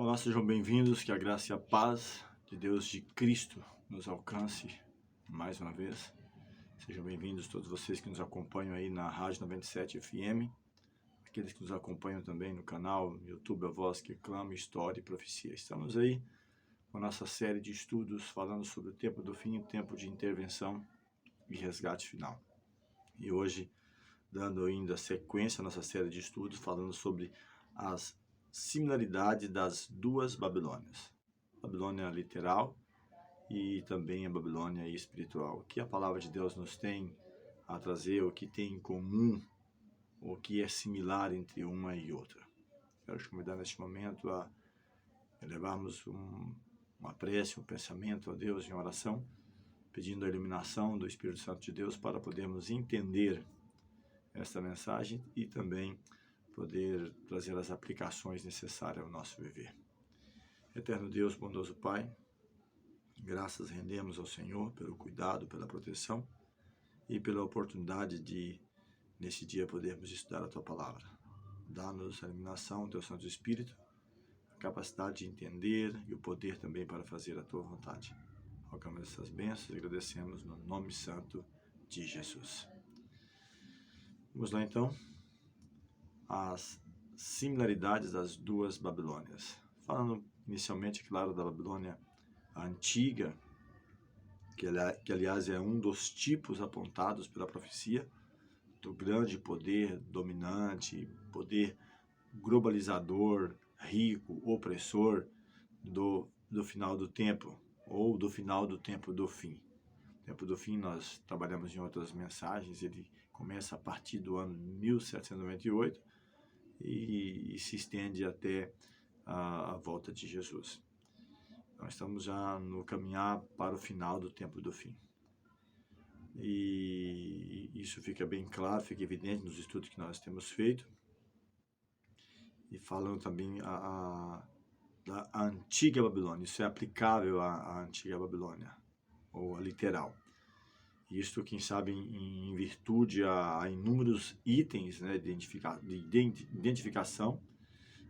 Olá, sejam bem-vindos, que a graça e a paz de Deus de Cristo nos alcance mais uma vez. Sejam bem-vindos todos vocês que nos acompanham aí na Rádio 97 FM, aqueles que nos acompanham também no canal YouTube A Voz que Clama, História e Profecia. Estamos aí com a nossa série de estudos falando sobre o tempo do fim, o tempo de intervenção e resgate final. E hoje, dando ainda sequência à nossa série de estudos, falando sobre as similaridades das duas Babilônias. Babilônia literal e também a Babilônia espiritual. O que a palavra de Deus nos tem a trazer, o que tem em comum, o que é similar entre uma e outra. Quero te convidar neste momento a elevarmos uma prece, um pensamento a Deus em oração, pedindo a iluminação do Espírito Santo de Deus para podermos entender esta mensagem e também poder trazer as aplicações necessárias ao nosso viver. Eterno Deus, bondoso Pai, graças rendemos ao Senhor pelo cuidado, pela proteção e pela oportunidade de, nesse dia, podermos estudar a Tua Palavra. Dá-nos a iluminação, Teu Santo Espírito, a capacidade de entender e o poder também para fazer a Tua vontade. Rogamos essas bênçãos e agradecemos no nome santo de Jesus. Vamos lá então. As similaridades das duas Babilônias. Falando inicialmente, claro, da Babilônia antiga, que aliás é um dos tipos apontados pela profecia do grande poder dominante, poder globalizador, rico, opressor do final do tempo, ou do final do tempo do fim. O tempo do fim nós trabalhamos em outras mensagens, ele começa a partir do ano 1798, e se estende até a volta de Jesus. Nós estamos já no caminhar para o final do tempo do fim. E isso fica bem claro, fica evidente nos estudos que nós temos feito. E falando também da antiga Babilônia, isso é aplicável à antiga Babilônia, ou a literal. Isto, quem sabe, em virtude a inúmeros itens, né, de identificação,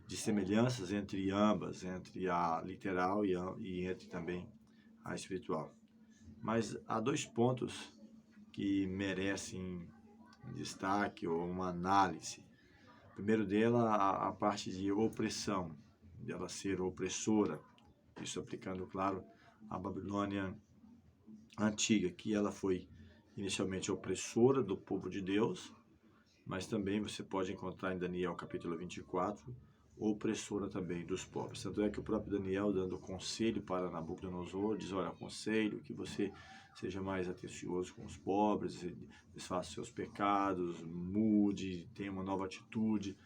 de semelhanças entre ambas, entre a literal e entre também a espiritual. Mas há dois pontos que merecem destaque ou uma análise. O primeiro dela, a parte de opressão, dela ser opressora, isso aplicando, claro, a Babilônia antiga, que ela foi inicialmente opressora do povo de Deus, mas também você pode encontrar em Daniel capítulo 24, opressora também dos pobres. Tanto é que o próprio Daniel, dando conselho para Nabucodonosor, diz: olha, aconselho que você seja mais atencioso com os pobres, desfaça seus pecados, mude, tenha uma nova atitude.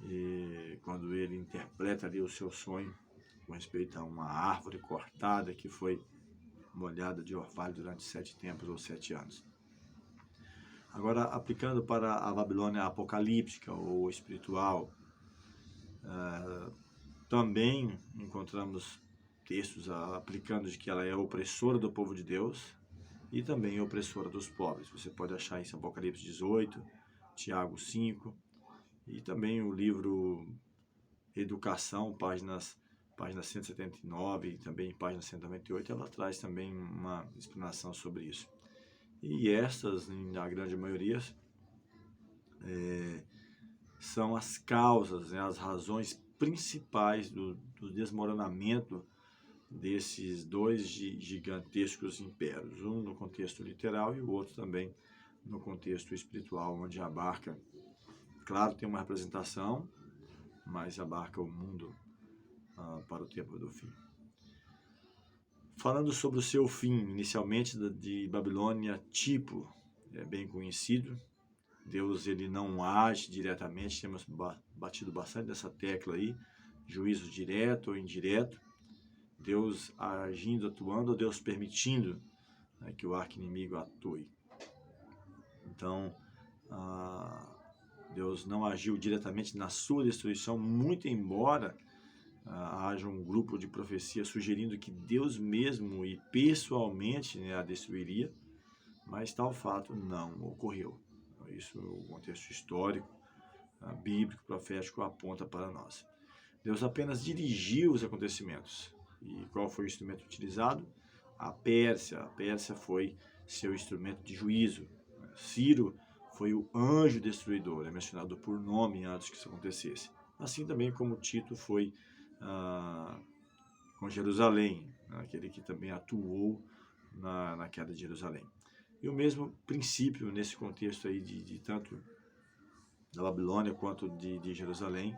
E quando ele interpreta ali o seu sonho com respeito a uma árvore cortada que foi molhada de orvalho durante 7 tempos ou 7 anos. Agora, aplicando para a Babilônia apocalíptica ou espiritual, também encontramos textos aplicando de que ela é opressora do povo de Deus e também opressora dos pobres. Você pode achar isso em Apocalipse 18, Tiago 5 e também o livro Educação, páginas 179 e também página 198, ela traz também uma explanação sobre isso. E estas, na grande maioria, são as causas, né, as razões principais do desmoronamento desses dois gigantescos impérios, um no contexto literal e o outro também no contexto espiritual, onde abarca, claro, tem uma representação, mas abarca o mundo para o tempo do fim. Falando sobre o seu fim, inicialmente de Babilônia, tipo, é bem conhecido. Deus, ele não age diretamente, temos batido bastante nessa tecla aí, juízo direto ou indireto, Deus agindo, atuando, ou Deus permitindo, né, que o arqui-inimigo atue. Então, Deus não agiu diretamente na sua destruição, muito embora haja um grupo de profecia sugerindo que Deus mesmo e pessoalmente, né, a destruiria, mas tal fato não ocorreu. Isso o contexto histórico, bíblico, profético aponta para nós. Deus apenas dirigiu os acontecimentos. E qual foi o instrumento utilizado? A Pérsia. A Pérsia foi seu instrumento de juízo. Ciro foi o anjo destruidor, é mencionado por nome antes que isso acontecesse. Assim também como Tito foi com Jerusalém, aquele que também atuou na queda de Jerusalém. E o mesmo princípio nesse contexto aí de tanto da Babilônia quanto de Jerusalém,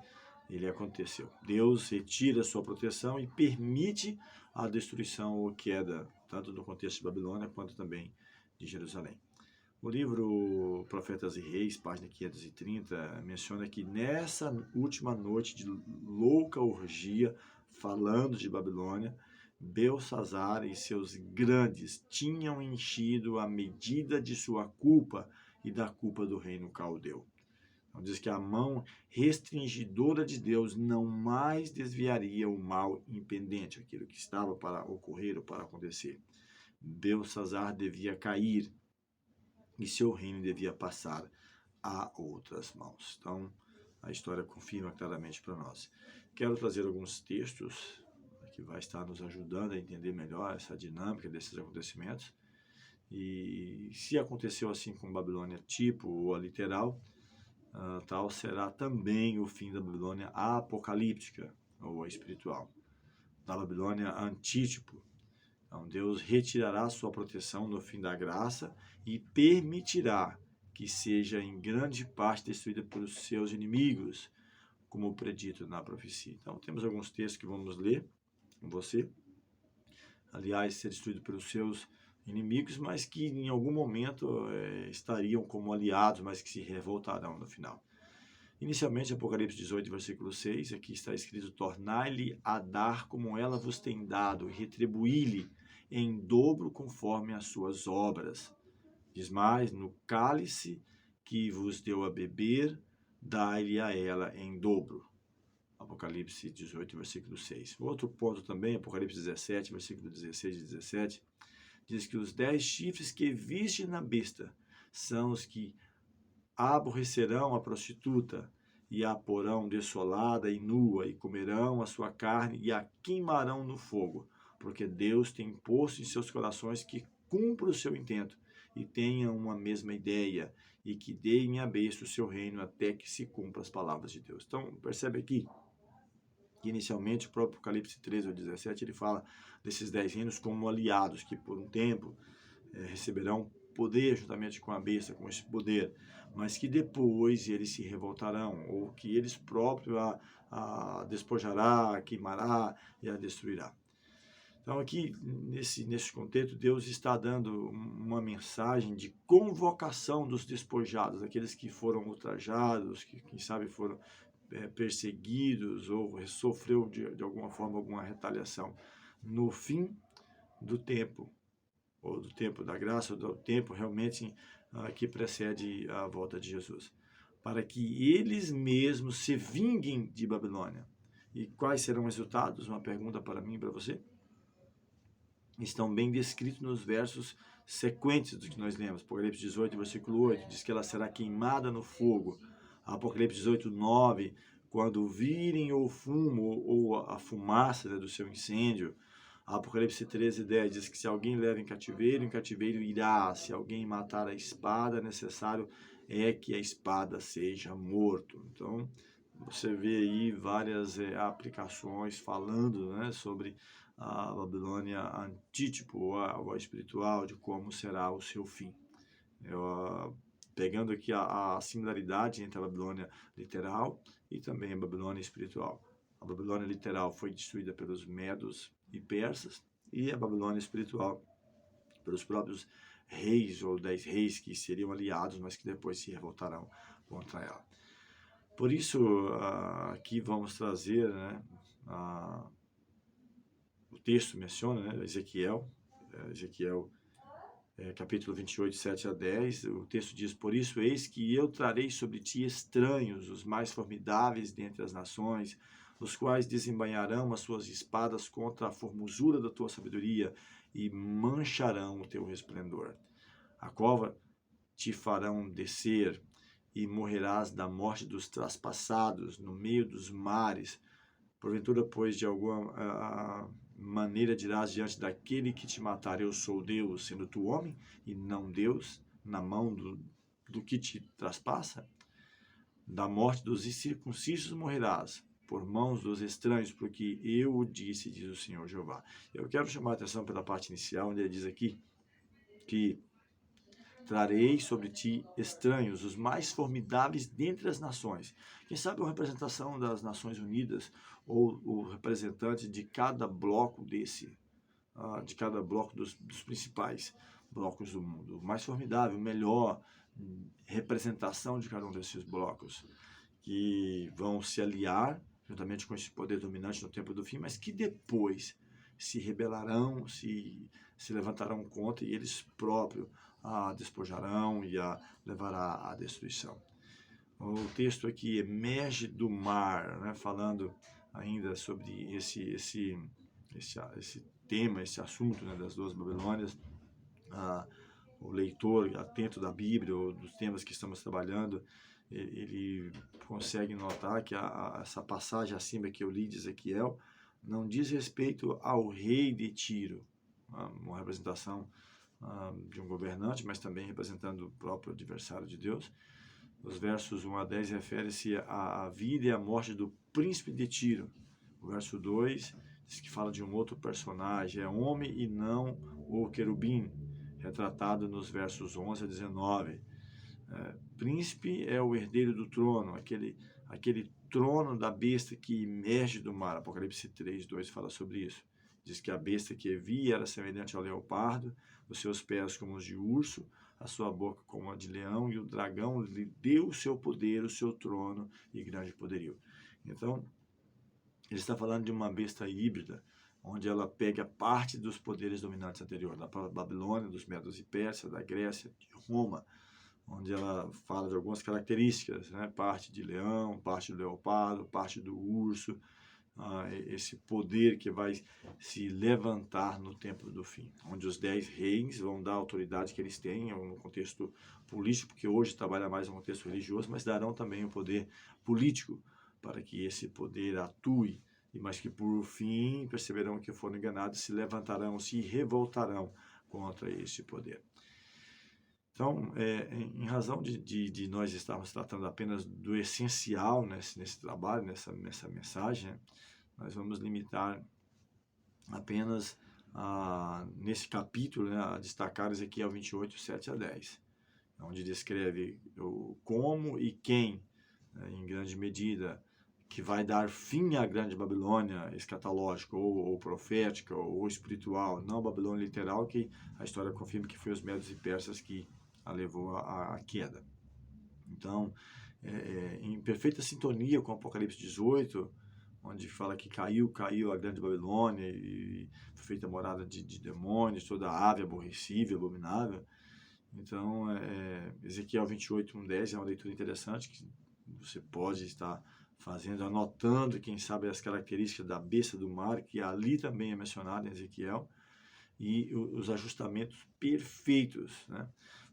ele aconteceu. Deus retira a sua proteção e permite a destruição ou queda, tanto no contexto de Babilônia quanto também de Jerusalém. O livro Profetas e Reis, página 530, menciona que nessa última noite de louca orgia, falando de Babilônia, Belsazar e seus grandes tinham enchido a medida de sua culpa e da culpa do reino caldeu. Então, diz que a mão restringidora de Deus não mais desviaria o mal impendente, aquilo que estava para ocorrer ou para acontecer. Belsazar devia cair e seu reino devia passar a outras mãos. Então, a história confirma claramente para nós. Quero trazer alguns textos que vai estar nos ajudando a entender melhor essa dinâmica desses acontecimentos. E se aconteceu assim com Babilônia tipo ou a literal, tal será também o fim da Babilônia apocalíptica ou a espiritual. Da Babilônia antítipo. Então, Deus retirará sua proteção no fim da graça e permitirá que seja em grande parte destruída pelos seus inimigos, como predito na profecia. Então, temos alguns textos que vamos ler com você. Aliás, ser destruído pelos seus inimigos, mas que em algum momento estariam como aliados, mas que se revoltarão no final. Inicialmente, Apocalipse 18, versículo 6, aqui está escrito: tornai-lhe a dar como ela vos tem dado, e retribuí-lhe em dobro conforme as suas obras. Diz mais: no cálice que vos deu a beber, dai-lhe a ela em dobro. Apocalipse 18, versículo 6. Outro ponto também, Apocalipse 17, versículo 16 e 17, diz que os 10 chifres que viste na besta são os que aborrecerão a prostituta e a porão desolada e nua, e comerão a sua carne e a queimarão no fogo, porque Deus tem posto em seus corações que cumpra o seu intento e tenham uma mesma ideia, e que deem à besta o seu reino até que se cumpra as palavras de Deus. Então, percebe aqui que inicialmente o próprio Apocalipse 13 ou 17, ele fala desses 10 reinos como aliados, que por um tempo receberão poder juntamente com a besta, com esse poder, mas que depois eles se revoltarão, ou que eles próprios a despojará, a queimará e a destruirá. Então aqui, nesse contexto, Deus está dando uma mensagem de convocação dos despojados, aqueles que foram ultrajados, que quem sabe foram perseguidos ou sofreu de alguma forma alguma retaliação no fim do tempo, ou do tempo da graça, ou do tempo realmente que precede a volta de Jesus, para que eles mesmos se vinguem de Babilônia. E quais serão os resultados? Uma pergunta para mim e para você. Estão bem descritos nos versos sequentes do que nós lemos. Apocalipse 18, versículo 8, diz que ela será queimada no fogo. Apocalipse 18, 9, quando virem o fumo ou a fumaça do seu incêndio. Apocalipse 13, 10 diz que se alguém leva em cativeiro irá. Se alguém matar a espada, necessário é que a espada seja morto. Então, você vê aí várias aplicações falando, né, sobre a Babilônia antítipo, ou a espiritual, de como será o seu fim. Pegando aqui a similaridade entre a Babilônia literal e também a Babilônia espiritual. A Babilônia literal foi destruída pelos medos e persas, e a Babilônia espiritual pelos próprios reis, ou 10 reis que seriam aliados, mas que depois se revoltarão contra ela. Por isso, aqui vamos trazer, né, o texto menciona, né, Ezequiel, capítulo 28, 7 a 10, o texto diz: por isso, eis que eu trarei sobre ti estranhos, os mais formidáveis dentre as nações, os quais desembainharão as suas espadas contra a formosura da tua sabedoria e mancharão o teu resplendor. A cova te farão descer e morrerás da morte dos traspassados no meio dos mares, Porventura, pois, de alguma maneira dirás diante daquele que te matar, eu sou Deus, sendo tu homem e não Deus, na mão do que te traspassa? Da morte dos incircuncisos morrerás, por mãos dos estranhos, porque eu o disse, diz o Senhor Jeová. Eu quero chamar a atenção pela parte inicial, onde ele diz aqui que trarei sobre ti estranhos, os mais formidáveis dentre as nações. Quem sabe uma representação das Nações Unidas, ou o representante de cada bloco de cada bloco dos principais blocos do mundo. O mais formidável, melhor representação de cada um desses blocos, que vão se aliar juntamente com esse poder dominante no tempo do fim, mas que depois se rebelarão, se levantarão contra e eles próprios a despojarão e a levará à destruição. O texto aqui emerge do mar, né, falando ainda sobre esse tema, esse assunto, né, das duas Babilônias. O leitor atento da Bíblia ou dos temas que estamos trabalhando, ele consegue notar que essa passagem acima que eu li de Ezequiel não diz respeito ao rei de Tiro, uma representação de um governante, mas também representando o próprio adversário de Deus. Os versos 1 a 10 refere-se à vida e à morte do príncipe de Tiro. O verso 2 diz que fala de um outro personagem, é homem e não o querubim, retratado nos versos 11 a 19. Príncipe é o herdeiro do trono, aquele trono da besta que emerge do mar. Apocalipse 3, 2 fala sobre isso. Diz que a besta que vi era semelhante ao leopardo, os seus pés como os de urso, a sua boca como a de leão, e o dragão lhe deu o seu poder, o seu trono e grande poderio. Então, ele está falando de uma besta híbrida, onde ela pega parte dos poderes dominantes anteriores, da Babilônia, dos Medos e Pérsia, da Grécia, de Roma, onde ela fala de algumas características, né? Parte de leão, parte do leopardo, parte do urso, esse poder que vai se levantar no tempo do fim, onde os 10 reis vão dar a autoridade que eles têm no contexto político, porque hoje trabalha mais no contexto religioso, mas darão também o poder político para que esse poder atue, mas que por fim perceberão que foram enganados, se levantarão, se revoltarão contra esse poder. Então, em razão de nós estarmos tratando apenas do essencial nesse trabalho, nessa mensagem, né, nós vamos limitar apenas nesse capítulo, né, a destacar Ezequiel 28, 7 a 10, onde descreve o como e quem, né, em grande medida, que vai dar fim à grande Babilônia escatológica, ou profética, ou espiritual, não a Babilônia literal, que a história confirma que foi os Medos e Persas que a levou à queda. Então, em perfeita sintonia com o Apocalipse 18, onde fala que caiu a grande Babilônia e foi feita morada de demônios, toda ave aborrecível, abominável. Então, Ezequiel 28, 1, 10 é uma leitura interessante que você pode estar fazendo, anotando, quem sabe, as características da besta do mar, que ali também é mencionada em Ezequiel, e os ajustamentos perfeitos, né?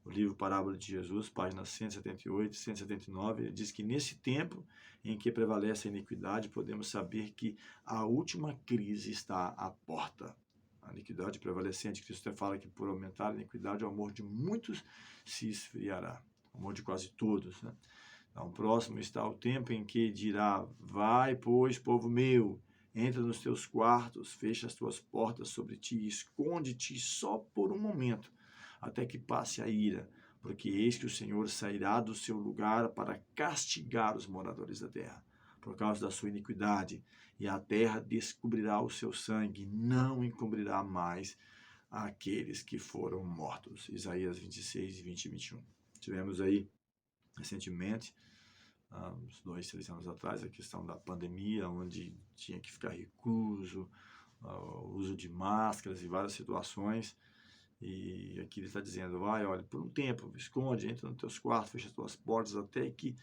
O livro Parábola de Jesus, páginas 178 e 179, diz que nesse tempo em que prevalece a iniquidade, podemos saber que a última crise está à porta. A iniquidade prevalecente, Cristo fala que por aumentar a iniquidade, o amor de muitos se esfriará. O amor de quase todos, né? Então, próximo está o tempo em que dirá: vai, pois, povo meu, entra nos teus quartos, fecha as tuas portas sobre ti, esconde-te só por um momento, até que passe a ira, porque eis que o Senhor sairá do seu lugar para castigar os moradores da terra, por causa da sua iniquidade, e a terra descobrirá o seu sangue, não encobrirá mais aqueles que foram mortos. Isaías 26, 20 e 21. Tivemos aí, recentemente, uns 2, 3 anos atrás, a questão da pandemia, onde tinha que ficar recluso, o uso de máscaras e várias situações. E aqui ele está dizendo: vai, olha, por um tempo, esconde, entra nos teus quartos, fecha as tuas portas, até que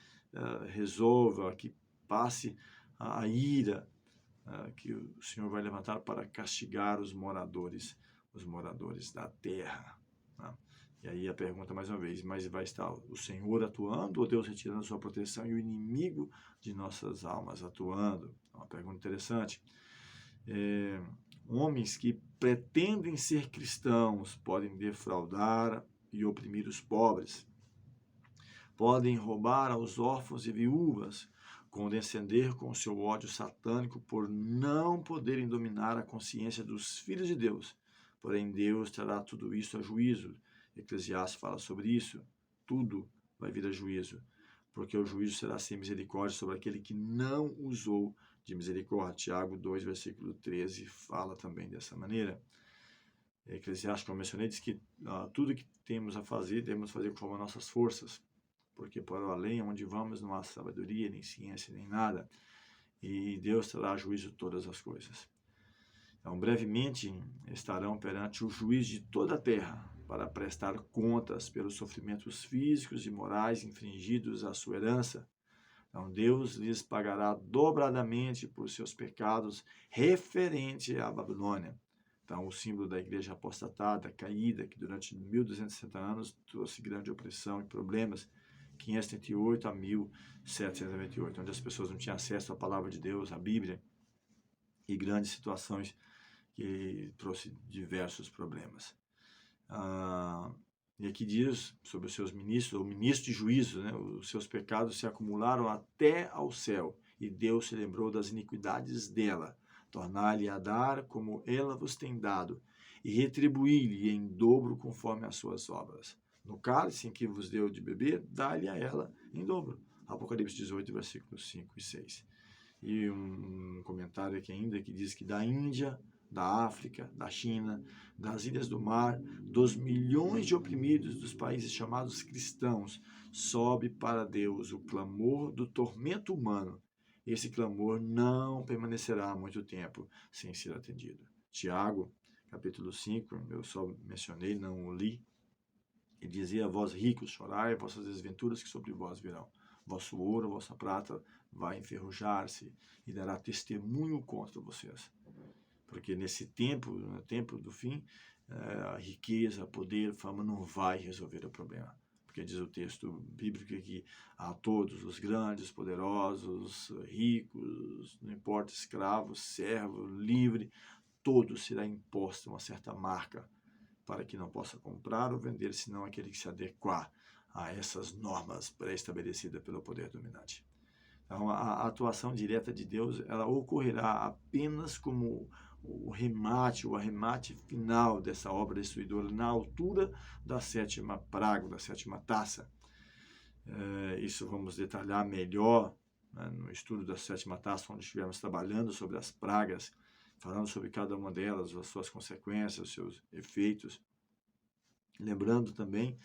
resolva, que passe a ira que o Senhor vai levantar para castigar os moradores da terra. Né? E aí a pergunta mais uma vez, mas vai estar o Senhor atuando ou Deus retirando sua proteção e o inimigo de nossas almas atuando? É uma pergunta interessante. Homens que pretendem ser cristãos podem defraudar e oprimir os pobres, podem roubar aos órfãos e viúvas, condescender com o seu ódio satânico por não poderem dominar a consciência dos filhos de Deus. Porém, Deus trará tudo isso a juízo. Eclesiastes fala sobre isso. Tudo vai vir a juízo, porque o juízo será sem misericórdia sobre aquele que não usou de misericórdia. Tiago 2, versículo 13, fala também dessa maneira. Eclesiastes, como eu mencionei, diz que tudo que temos a fazer, devemos fazer conforme as nossas forças, porque para o além, onde vamos, não há sabedoria, nem ciência, nem nada, e Deus trará a juízo todas as coisas. Então, brevemente, estarão perante o juiz de toda a terra, para prestar contas pelos sofrimentos físicos e morais infringidos à sua herança. Então, Deus lhes pagará dobradamente por seus pecados referente à Babilônia. Então, o símbolo da igreja apostatada, caída, que durante 1260 anos trouxe grande opressão e problemas, 538 a 1798, onde as pessoas não tinham acesso à palavra de Deus, à Bíblia, e grandes situações que trouxe diversos problemas. E aqui diz sobre os seus ministros, o ministro de juízo, né? Os seus pecados se acumularam até ao céu, e Deus se lembrou das iniquidades dela. Tornar-lhe a dar como ela vos tem dado, e retribuir-lhe em dobro conforme as suas obras. No cálice em que vos deu de beber, dá-lhe a ela em dobro. Apocalipse 18, versículos 5 e 6. E um comentário aqui ainda que diz que da Índia, da África, da China, das ilhas do mar, dos milhões de oprimidos dos países chamados cristãos, sobe para Deus o clamor do tormento humano. Esse clamor não permanecerá muito tempo sem ser atendido. Tiago, capítulo 5, eu só mencionei, não o li, e dizia: vós ricos, chorai vossas desventuras que sobre vós virão. Vosso ouro, vossa prata vai enferrujar-se e dará testemunho contra vocês. Porque nesse tempo, no tempo do fim, a riqueza, poder, fama não vai resolver o problema. Porque diz o texto bíblico que a todos, os grandes, poderosos, ricos, não importa, escravo, servo, livre, todos será imposta uma certa marca para que não possa comprar ou vender, senão aquele que se adequar a essas normas pré-estabelecidas pelo poder dominante. Então, a atuação direta de Deus, ela ocorrerá apenas como o remate, o arremate final dessa obra destruidora, na altura da sétima praga, da sétima taça. Isso vamos detalhar melhor, né, no estudo da sétima taça, onde estivermos trabalhando sobre as pragas, falando sobre cada uma delas, as suas consequências, os seus efeitos. Lembrando também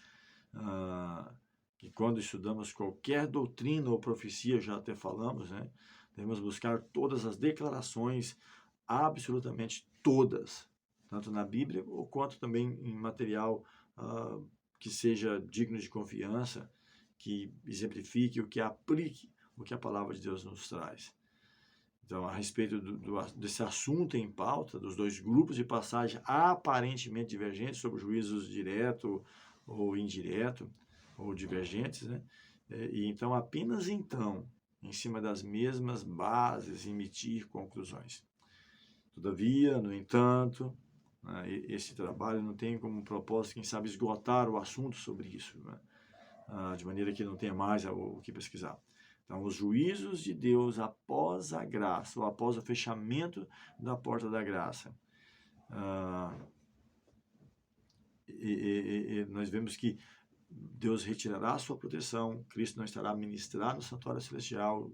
que quando estudamos qualquer doutrina ou profecia, já até falamos, né, devemos buscar todas as declarações, absolutamente todas, tanto na Bíblia quanto também em material que seja digno de confiança, que exemplifique o que aplique o que a palavra de Deus nos traz. Então, a respeito desse assunto em pauta, dos dois grupos de passagem aparentemente divergentes sobre juízos direto ou indireto, ou divergentes, né? E então, apenas então, em cima das mesmas bases, emitir conclusões. Todavia, no entanto, né, esse trabalho não tem como propósito, quem sabe, esgotar o assunto sobre isso, né? De maneira que não tenha mais o que pesquisar. Então, os juízos de Deus após a graça, ou após o fechamento da porta da graça. Nós vemos que Deus retirará a sua proteção, Cristo não estará a ministrar no santuário celestial,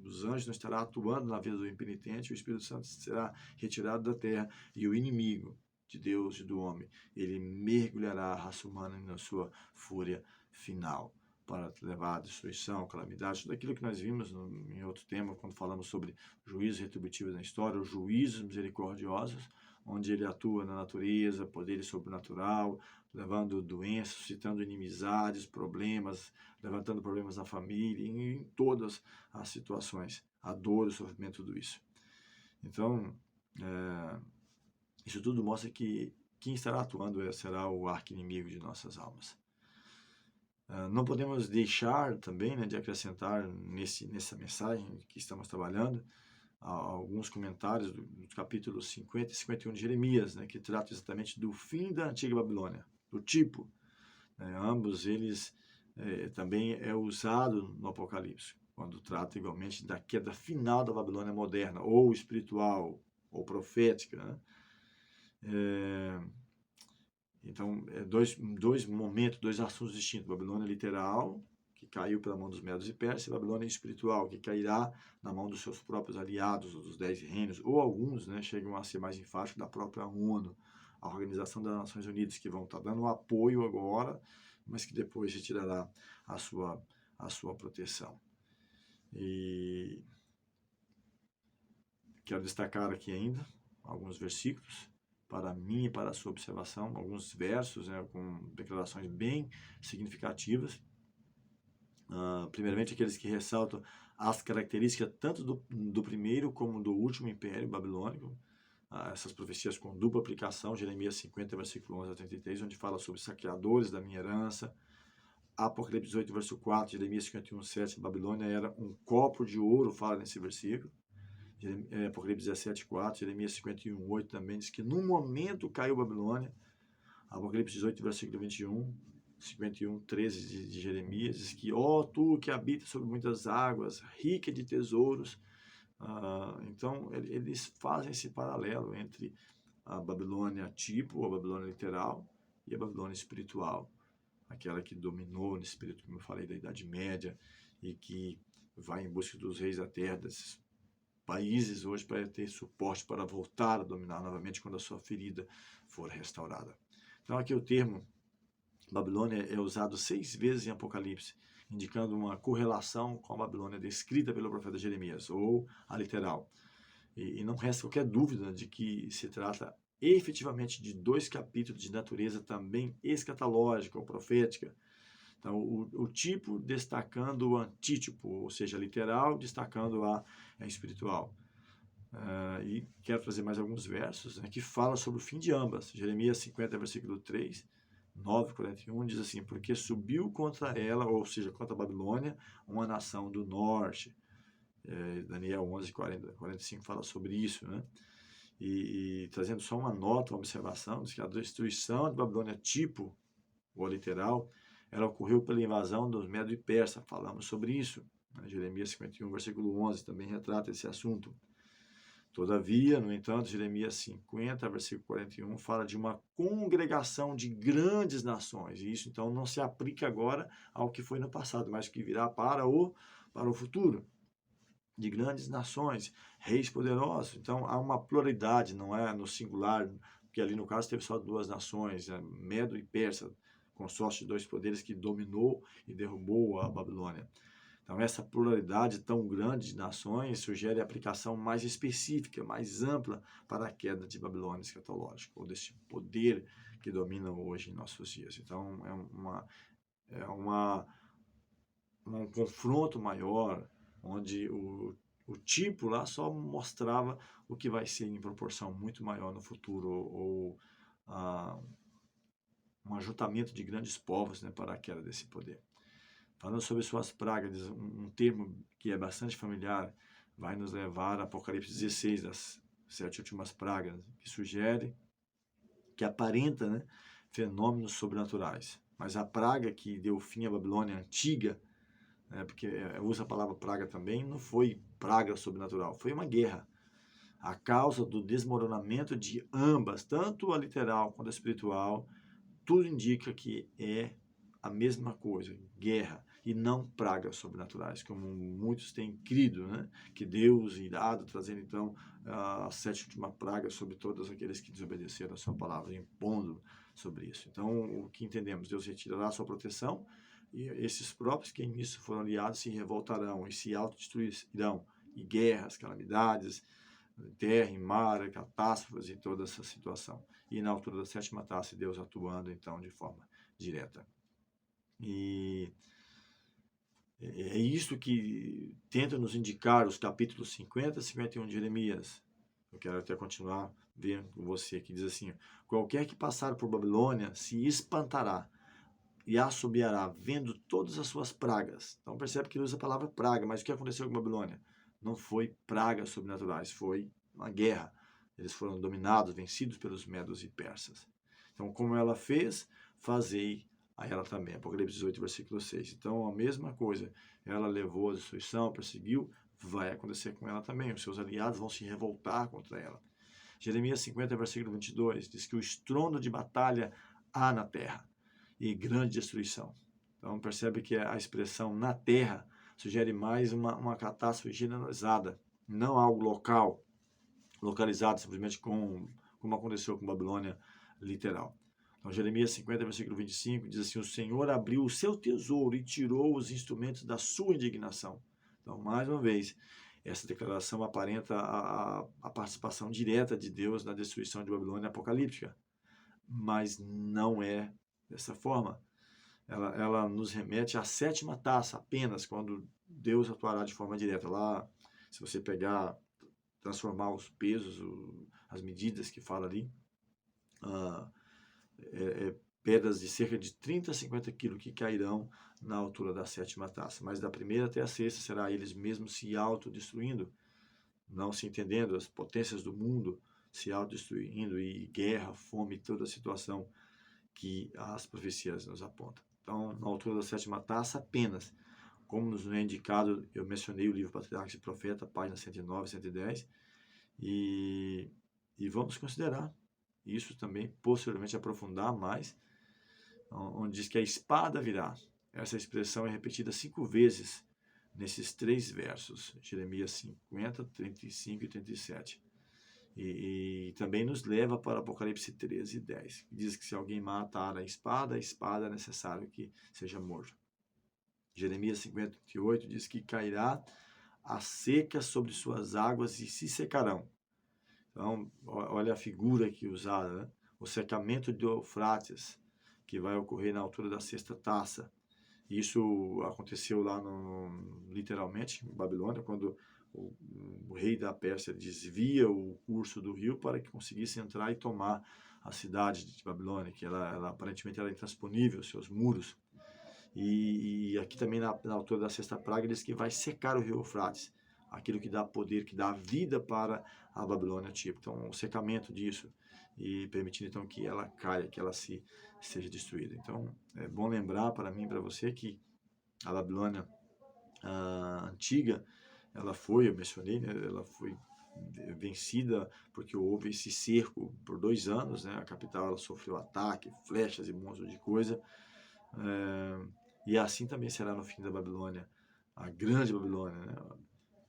os anjos não estarão atuando na vida do impenitente, o Espírito Santo será retirado da terra, e o inimigo de Deus e do homem, ele mergulhará a raça humana na sua fúria final, para levar à destruição, calamidade, tudo aquilo que nós vimos em outro tema, quando falamos sobre juízos retributivos na história, os juízos misericordiosos, onde ele atua na natureza, poder sobrenatural, levando doenças, suscitando inimizades, problemas, levantando problemas na família, em todas as situações, a dor, o sofrimento, tudo isso. Então, isso tudo mostra que quem estará atuando será o arqui-inimigo de nossas almas. Não podemos deixar também, né, de acrescentar nessa mensagem que estamos trabalhando alguns comentários dos capítulos 50 e 51 de Jeremias, né, que tratam exatamente do fim da antiga Babilônia, do tipo. Ambos eles também é usado no Apocalipse, quando trata igualmente da queda final da Babilônia moderna, ou espiritual, ou profética, né? Então, dois momentos, dois assuntos distintos. Babilônia literal, que caiu pela mão dos Medos e Persas, e Babilônia espiritual, que cairá na mão dos seus próprios aliados, dos 10 reinos, ou alguns, né, chegam a ser mais enfáticos, da própria ONU, a Organização das Nações Unidas, que vão estar dando apoio agora, mas que depois retirará a sua proteção. E quero destacar aqui ainda alguns versículos para mim e para a sua observação, alguns versos, né, com declarações bem significativas. Primeiramente, aqueles que ressaltam as características tanto do primeiro como do último império babilônico, essas profecias com dupla aplicação, Jeremias 50, versículo 11 a 33, onde fala sobre saqueadores da minha herança, Apocalipse 18, verso 4, Jeremias 51, 7, Babilônia era um copo de ouro, fala nesse versículo, Apocalipse 17, 4, Jeremias 51, 8 também diz que no momento caiu Babilônia, Apocalipse 18, versículo 21, 51, 13 de Jeremias, diz que, tu que habita sobre muitas águas, rica de tesouros. Então, eles fazem esse paralelo entre a Babilônia tipo, a Babilônia literal, e a Babilônia espiritual, aquela que dominou no espírito, como eu falei, da Idade Média, e que vai em busca dos reis da terra, desses países hoje, para ter suporte para voltar a dominar novamente quando a sua ferida for restaurada. Então, aqui o termo Babilônia é usado 6 vezes em Apocalipse, indicando uma correlação com a Babilônia descrita pelo profeta Jeremias, ou a literal. E não resta qualquer dúvida de que se trata efetivamente de 2 capítulos de natureza também escatológica ou profética. Então, o tipo destacando o antítipo, ou seja, literal, destacando a espiritual. E quero trazer mais alguns versos, né, que falam sobre o fim de ambas. Jeremias 50, versículo 3, 9, 41, diz assim, porque subiu contra ela, ou seja, contra a Babilônia, uma nação do norte. Daniel 11, 40, 45 fala sobre isso, né? E trazendo só uma nota, uma observação, diz que a destruição de Babilônia tipo, ou literal, ela ocorreu pela invasão dos Medo e Persa. Falamos sobre isso. Né? Jeremias 51, versículo 11, também retrata esse assunto. Todavia, no entanto, Jeremias 50, versículo 41, fala de uma congregação de grandes nações. E isso, então, não se aplica agora ao que foi no passado, mas que virá para o futuro. De grandes nações, reis poderosos. Então, há uma pluralidade, não é no singular, porque ali no caso teve só 2 nações, Medo e Persa, consórcio de 2 poderes que dominou e derrubou a Babilônia. Então, essa pluralidade tão grande de nações sugere aplicação mais específica, mais ampla para a queda de Babilônia escatológica, ou desse poder que domina hoje em nossos dias. Então, um confronto maior, onde o tipo lá só mostrava o que vai ser em proporção muito maior no futuro, ou um ajuntamento de grandes povos, né, para a queda desse poder. Falando sobre suas pragas, um termo que é bastante familiar, vai nos levar a Apocalipse 16, das 7 últimas pragas, que sugere, que aparenta, né, fenômenos sobrenaturais. Mas a praga que deu fim à Babilônia antiga, porque usa a palavra praga também, não foi praga sobrenatural, foi uma guerra. A causa do desmoronamento de ambas, tanto a literal quanto a espiritual, tudo indica que é a mesma coisa, guerra, e não pragas sobrenaturais, como muitos têm crido, né? Que Deus irá trazer então a 7ª última praga sobre todos aqueles que desobedeceram a sua palavra, impondo sobre isso. Então, o que entendemos? Deus retirará a sua proteção, e esses próprios que nisso foram aliados se revoltarão e se autodestruirão, e guerras, calamidades, terra, em mar, catástrofes e toda essa situação. E na altura da 7ª taça, Deus atuando então de forma direta. E é isso que tenta nos indicar os capítulos 50 e 51 de Jeremias, Eu quero até continuar vendo com você que diz assim: qualquer que passar por Babilônia se espantará e assobiará, vendo todas as suas pragas. Então percebe que ele usa a palavra praga, mas o que aconteceu com Babilônia? Não foi pragas sobrenaturais, foi uma guerra. Eles foram dominados, vencidos pelos medos e persas. Então, como ela fez, fazei a ela também. Apocalipse 18, versículo 6. Então, a mesma coisa. Ela levou a destruição, perseguiu, vai acontecer com ela também. Os seus aliados vão se revoltar contra ela. Jeremias 50, versículo 22, diz que o estrondo de batalha há na terra e grande destruição. Então, percebe que a expressão na terra sugere mais uma catástrofe generalizada, não algo local, localizado simplesmente como aconteceu com Babilônia literal. Então, Jeremias 50, versículo 25, diz assim: o Senhor abriu o seu tesouro e tirou os instrumentos da sua indignação. Então, mais uma vez, essa declaração aparenta a participação direta de Deus na destruição de Babilônia apocalíptica, mas não é dessa forma. Ela nos remete à sétima taça apenas, quando Deus atuará de forma direta. Lá, se você pegar, transformar os pesos, as medidas que fala ali, pedras de cerca de 30 a 50 quilos que cairão na altura da sétima taça. Mas da primeira até a sexta será eles mesmos se autodestruindo, não se entendendo, as potências do mundo se autodestruindo, e guerra, fome, toda a situação que as profecias nos apontam. Então, na altura da sétima taça, apenas, como nos é indicado, eu mencionei o livro Patriarcas e Profeta, página 109, 110, e vamos considerar isso também, posteriormente aprofundar mais, onde diz que a espada virá. Essa expressão é repetida 5 vezes nesses 3 versos, Jeremias 50, 35 e 37. E também nos leva para Apocalipse 13, 10, que diz que se alguém matar a espada é necessário que seja morto. Jeremias 58 diz que cairá a seca sobre suas águas e se secarão. Então, olha a figura aqui usada, né? O secamento do Eufrates, que vai ocorrer na altura da sexta taça. Isso aconteceu lá, literalmente, em Babilônia, quando o rei da Pérsia desvia o curso do rio para que conseguisse entrar e tomar a cidade de Babilônia, que ela aparentemente era intransponível, seus muros. E aqui também na altura da sexta praga diz que vai secar o rio Eufrates, aquilo que dá poder, que dá vida para a Babilônia tipo. Então, o secamento disso, e permitindo então que ela caia, que ela seja destruída. Então, é bom lembrar para mim e para você que a Babilônia antiga, ela foi, eu mencionei, né, ela foi vencida porque houve esse cerco por 2 anos, né, a capital ela sofreu ataque, flechas e um monte de coisa, e assim também será no fim da Babilônia, a grande Babilônia, né,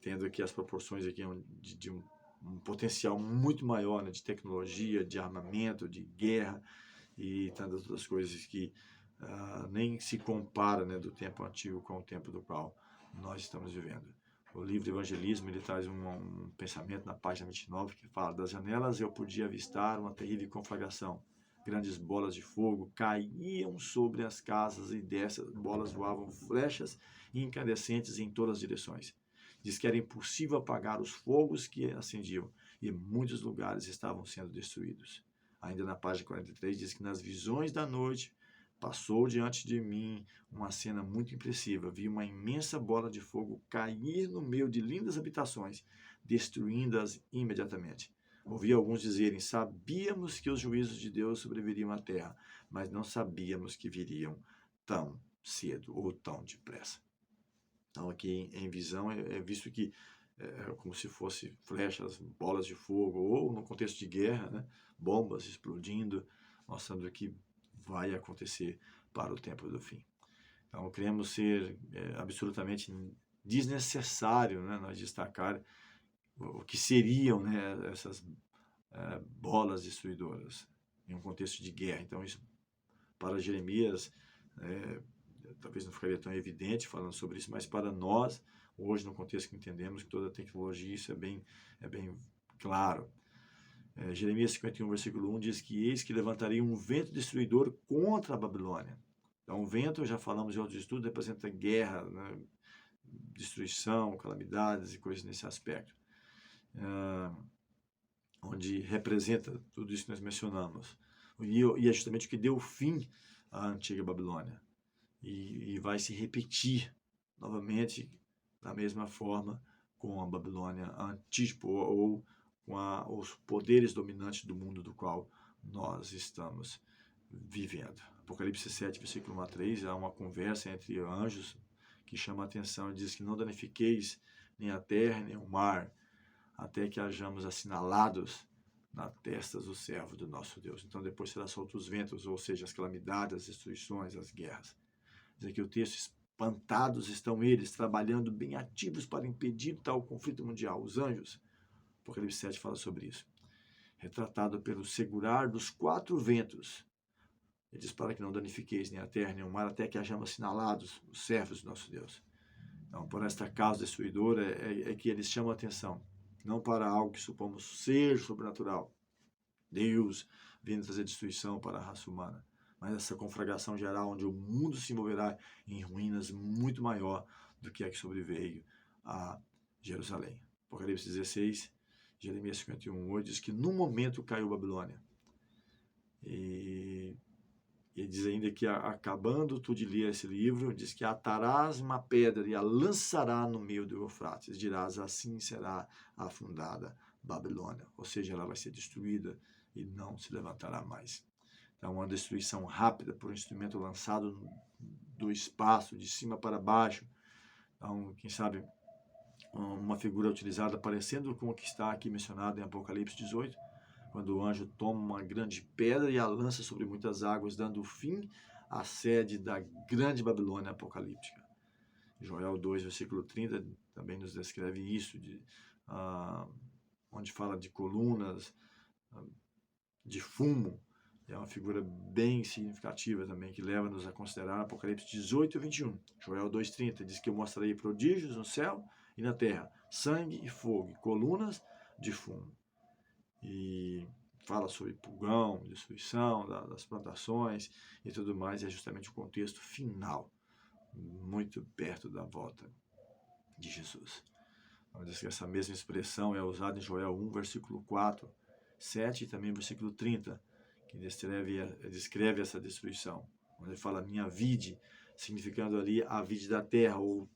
tendo aqui as proporções aqui de um potencial muito maior, né, de tecnologia, de armamento, de guerra e tantas outras coisas que nem se compara, né, do tempo antigo com o tempo do qual nós estamos vivendo. O livro do Evangelismo, ele traz um pensamento na página 29 que fala: das janelas eu podia avistar uma terrível conflagração. Grandes bolas de fogo caíam sobre as casas e dessas bolas voavam flechas incandescentes em todas as direções. Diz que era impossível apagar os fogos que acendiam e muitos lugares estavam sendo destruídos. Ainda na página 43 diz que nas visões da noite passou diante de mim uma cena muito impressiva. Vi uma imensa bola de fogo cair no meio de lindas habitações, destruindo-as imediatamente. Ouvi alguns dizerem: sabíamos que os juízos de Deus sobreviriam à terra, mas não sabíamos que viriam tão cedo ou tão depressa. Então, aqui em visão é visto que como se fosse flechas, bolas de fogo, ou no contexto de guerra, né, bombas explodindo, mostrando que vai acontecer para o tempo do fim. Então, queremos ser absolutamente desnecessário, né, nós destacar o que seriam, né, essas bolas destruidoras em um contexto de guerra. Então, isso para Jeremias talvez não ficaria tão evidente falando sobre isso, mas para nós, hoje, no contexto que entendemos que toda a tecnologia, isso é bem claro. Jeremias 51, versículo 1 diz que eis que levantaria um vento destruidor contra a Babilônia. Então, o vento, já falamos em outros estudos, representa guerra, né, destruição, calamidades e coisas nesse aspecto. onde representa tudo isso que nós mencionamos. E é justamente o que deu fim à antiga Babilônia. E vai se repetir novamente da mesma forma com a Babilônia antiga, ou com os poderes dominantes do mundo do qual nós estamos vivendo. Apocalipse 7, versículo 1 a 3, há uma conversa entre anjos que chama a atenção e diz que não danifiqueis nem a terra, nem o mar, até que hajamos assinalados na testa do servo do nosso Deus. Então depois será solto os ventos, ou seja, as calamidades, as destruições, as guerras. Diz aqui o texto: espantados estão eles, trabalhando bem ativos para impedir tal conflito mundial. Os anjos, Apocalipse 7 fala sobre isso. Retratado pelo segurar dos 4 ventos. Ele diz: para que não danifiqueis nem a terra, nem o mar, até que hajamos assinalados os servos do nosso Deus. Então, por esta causa destruidora é que eles chamam a atenção, não para algo que supomos ser sobrenatural, Deus vindo trazer destruição para a raça humana, mas essa conflagração geral onde o mundo se envolverá em ruínas muito maior do que a que sobreveio a Jerusalém. Apocalipse 16, Jeremias 51:8 diz que no momento caiu Babilônia. E ele diz ainda que, acabando tu de ler esse livro, diz que atarás uma pedra e a lançará no meio do Eufrates. Dirás: assim será afundada Babilônia. Ou seja, ela vai ser destruída e não se levantará mais. Então, uma destruição rápida por um instrumento lançado do espaço, de cima para baixo. Então, quem sabe, uma figura utilizada parecendo com o que está aqui mencionado em Apocalipse 18, quando o anjo toma uma grande pedra e a lança sobre muitas águas, dando fim à sede da grande Babilônia apocalíptica. Joel 2, versículo 30, também nos descreve isso, onde fala de colunas, de fumo. É uma figura bem significativa também, que leva-nos a considerar Apocalipse 18 e 21. Joel 2,30 diz que eu mostrarei prodígios no céu e na terra, sangue e fogo, e colunas de fumo. E fala sobre pulgão, destruição das plantações e tudo mais, é justamente o contexto final, muito perto da volta de Jesus. Diz que essa mesma expressão é usada em Joel 1, versículo 4, 7 e também versículo 30, que descreve essa destruição, onde ele fala minha vide, significando ali a vide da terra, ou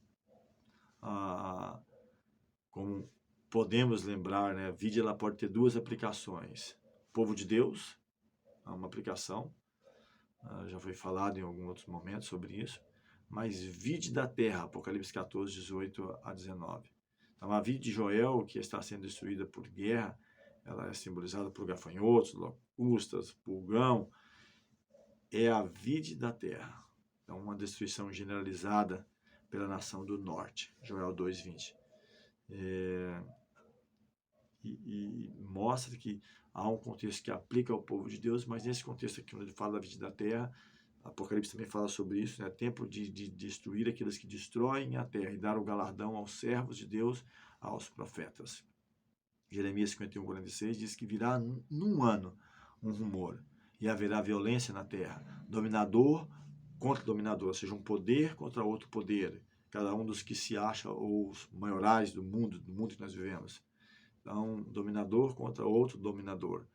como podemos lembrar, né, a vide ela pode ter 2 aplicações. Povo de Deus, é uma aplicação, já foi falado em alguns outros momentos sobre isso, mas vide da terra, Apocalipse 14, 18 a 19. Então, a vide de Joel, que está sendo destruída por guerra, ela é simbolizada por gafanhotos, locustas, pulgão, é a vide da terra. Então, uma destruição generalizada pela nação do norte, Joel 2:20. E mostra que há um contexto que aplica ao povo de Deus, mas nesse contexto aqui, onde ele fala da vida da terra, Apocalipse também fala sobre isso, né? Tempo de destruir aqueles que destroem a terra e dar o galardão aos servos de Deus, aos profetas. Jeremias 51:46 diz que virá num ano um rumor e haverá violência na terra, dominador contra dominador, ou seja, um poder contra outro poder, cada um dos que se acha os maiorais do mundo que nós vivemos. Então, dominador contra outro dominador.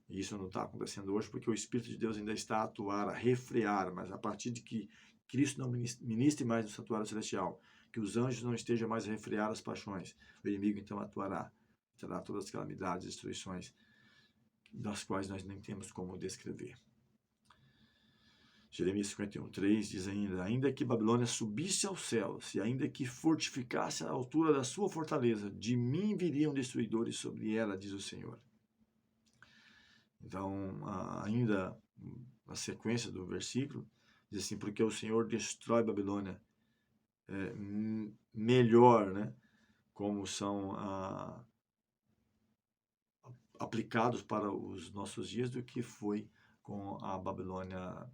E isso não está acontecendo hoje porque o Espírito de Deus ainda está a atuar, a refrear, mas a partir de que Cristo não ministre mais no santuário celestial, que os anjos não estejam mais a refrear as paixões, o inimigo então atuará, terá todas as calamidades e destruições das quais nós nem temos como descrever. Jeremias 51:3 diz ainda que Babilônia subisse aos céus, e ainda que fortificasse a altura da sua fortaleza, de mim viriam destruidores sobre ela, diz o Senhor. Então, ainda na sequência do versículo, diz assim, porque o Senhor destrói Babilônia melhor, né, como são aplicados para os nossos dias, do que foi com a Babilônia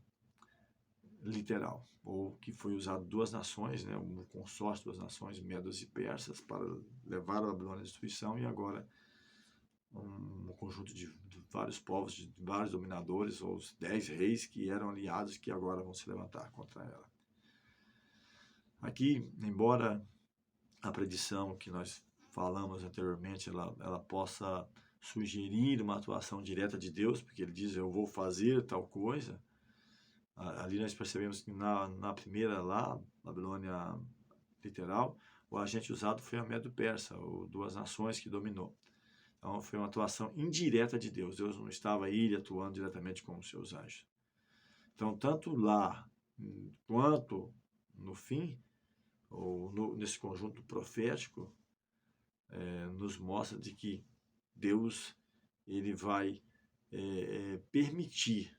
literal, ou que foi usado 2 nações, né, um consórcio de 2 nações, medos e persas, para levar a Babilônia à destruição, e agora um conjunto de vários povos, de vários dominadores, ou os 10 reis que eram aliados, que agora vão se levantar contra ela. Aqui, embora a predição que nós falamos anteriormente, ela possa sugerir uma atuação direta de Deus, porque ele diz, eu vou fazer tal coisa. Ali nós percebemos que na primeira lá, Babilônia literal, o agente usado foi a Medo-Persa, ou duas nações que dominou. Então foi uma atuação indireta de Deus. Deus não estava aí atuando diretamente com os seus anjos. Então, tanto lá quanto no fim, ou nesse conjunto profético, nos mostra de que Deus ele vai permitir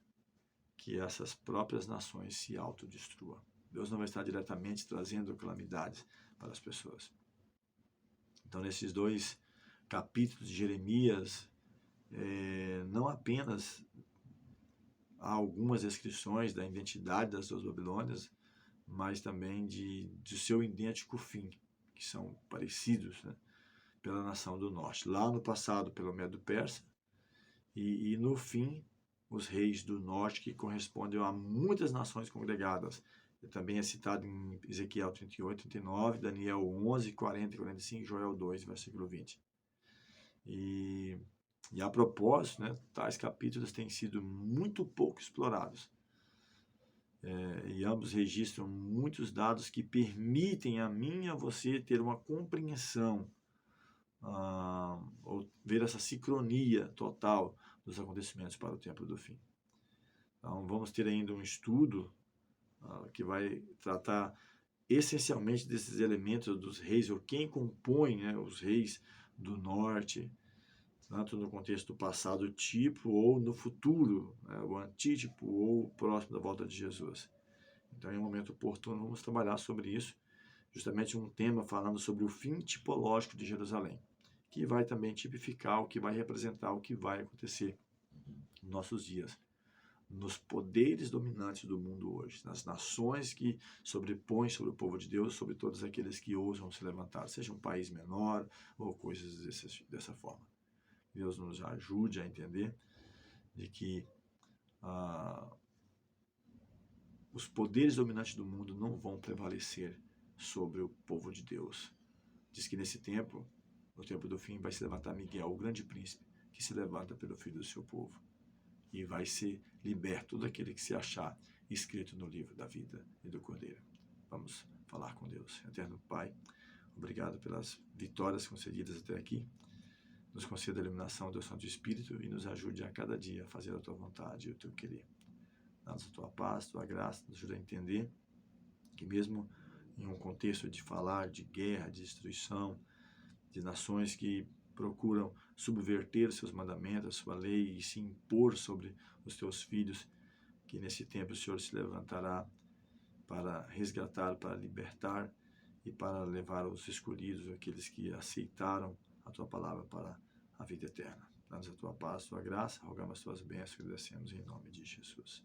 que essas próprias nações se autodestruam. Deus não vai estar diretamente trazendo calamidades para as pessoas. Então, nesses 2 capítulos de Jeremias, não apenas há algumas descrições da identidade das 2 Babilônias, mas também de seu idêntico fim, que são parecidos, né, pela nação do norte. Lá no passado, pelo Medo-Persa, e no fim, os reis do norte, que correspondem a muitas nações congregadas. Também é citado em Ezequiel 38, 39, Daniel 11, 40 e 45, Joel 2, versículo 20. E a propósito, né, tais capítulos têm sido muito pouco explorados. E ambos registram muitos dados que permitem a mim e a você ter uma compreensão, ou ver essa sincronia total dos acontecimentos para o tempo do fim. Então, vamos ter ainda um estudo que vai tratar essencialmente desses elementos dos reis, ou quem compõe, né, os reis do norte, tanto no contexto do passado tipo, ou no futuro, né, o antítipo, ou próximo da volta de Jesus. Então, em um momento oportuno, vamos trabalhar sobre isso, justamente um tema falando sobre o fim tipológico de Jerusalém, que vai também tipificar o que vai representar o que vai acontecer nos nossos dias, nos poderes dominantes do mundo hoje, nas nações que sobrepõem sobre o povo de Deus, sobre todos aqueles que ousam se levantar, seja um país menor ou coisas dessa forma. Deus nos ajude a entender de que os poderes dominantes do mundo não vão prevalecer sobre o povo de Deus. Diz que nesse tempo, no tempo do fim, vai se levantar Miguel, o grande príncipe, que se levanta pelo filho do seu povo. E vai ser liberto todo aquele que se achar escrito no livro da vida e do Cordeiro. Vamos falar com Deus. Eterno Pai, obrigado pelas vitórias concedidas até aqui. Nos conceda a iluminação do Santo Espírito e nos ajude a cada dia a fazer a Tua vontade e o Teu querer. Dá-nos a Tua paz, a Tua graça, nos ajuda a entender que mesmo em um contexto de falar de guerra, de destruição, de nações que procuram subverter os seus mandamentos, a sua lei e se impor sobre os teus filhos, que nesse tempo o Senhor se levantará para resgatar, para libertar e para levar os escolhidos, aqueles que aceitaram a tua palavra para a vida eterna. Dá-nos a tua paz, a tua graça, rogamos as tuas bênçãos e agradecemos em nome de Jesus.